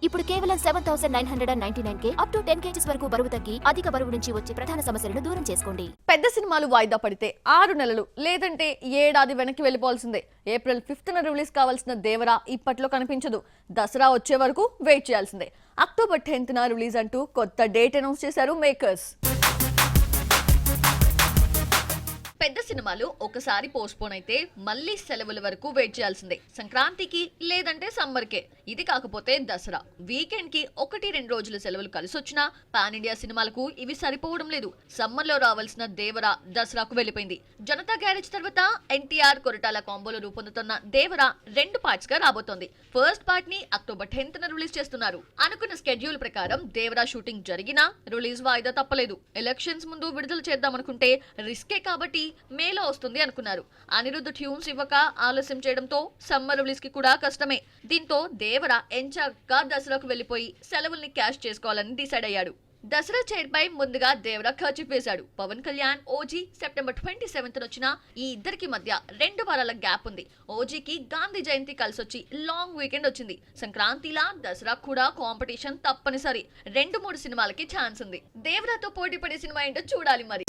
ఇప్పుడు కేవలం 7,999K up to 10 kgs వరకు బరువు తగ్గి అధిక బరువు నుంచి వచ్చే ప్రధాన సమస్యలను దూరం చేసుకోండి. పెద్ద సినిమాలు వాయిదా పడితే 6 నెలలు లేదంటే ఏడాది వెనక్కి వెళ్ళిపోవాల్సిందే. ఏప్రిల్ 5న రిలీజ్ కావాల్సిన దేవరా ఇప్పట్లో కనిపించదు. దసరా వచ్చే వరకు వెయిట్ చేయాల్సిందే. అక్టోబర్ 10న రిలీజ్ అంటూ కొత్త డేట్ అనౌన్స్ చేశారు మేకర్స్. పెద్ద సినిమాలు ఒకసారి పోస్ట్పోన్ అయితే మళ్ళీ సెలవుల వరకు వెయిట్ చేయాల్సిందే. సంక్రాంతికి లేదంటే సమ్మర్కే. ఇది కాకపోతే దసరా వీకెండ్ కి 1-2 రోజుల సెలవులు కలిసొచ్చినా పాన్ ఇండియా సినిమాలకు ఇవి సరిపోవడం లేదు. సమ్మర్ లో రావాల్సిన దేవరా దసరాకు వెళ్లిపోయింది. జనతా గ్యారేజ్ తర్వాత ఎన్టీఆర్ కొరటాల కాంబోలో రూపొందుతున్న దేవరా 2 పార్ట్స్ గా రాబోతోంది. ఫస్ట్ పార్ట్ ని అక్టోబర్ 10న రిలీజ్ చేస్తున్నారు. అనుకున్న స్కెడ్యూల్ ప్రకారం దేవరా షూటింగ్ జరిగినా రిలీజ్ వాయిదా తప్పలేదు. ఎలక్షన్స్ ముందు విడుదల చేద్దామనుకుంటే రిస్కే కాబట్టి మేలో వస్తుంది అనుకున్నారు. అనిరుద్ధ్ ట్యూన్స్ ఇవ్వక ఆలస్యం చేయడంతో సమ్మర్ రిలీజ్ కి కూడా కష్టమే. దీంతో దేవరా ఎంచక్కా దసరాకు వెళ్లిపోయి సెలవుల్ని క్యాష్ చేసుకోవాలని డిసైడ్ అయ్యాడు. దసరా చైర్ పై ముందుగా దేవరా ఖర్చు వేశాడు. పవన్ కళ్యాణ్ ఓజీ సెప్టెంబర్ 27న వచ్చిన ఈ ఇద్దరికి మధ్య 2 వారాల గ్యాప్ ఉంది. ఓజీకి గాంధీ జయంతి కలిసొచ్చి లాంగ్ వీకెండ్ వచ్చింది. సంక్రాంతిలా దసరా కూడా కాంపిటీషన్ తప్పనిసరి. 2-3 సినిమాలకి ఛాన్స్ ఉంది. దేవరాతో పోటీ పడే సినిమా ఏంటో చూడాలి మరి.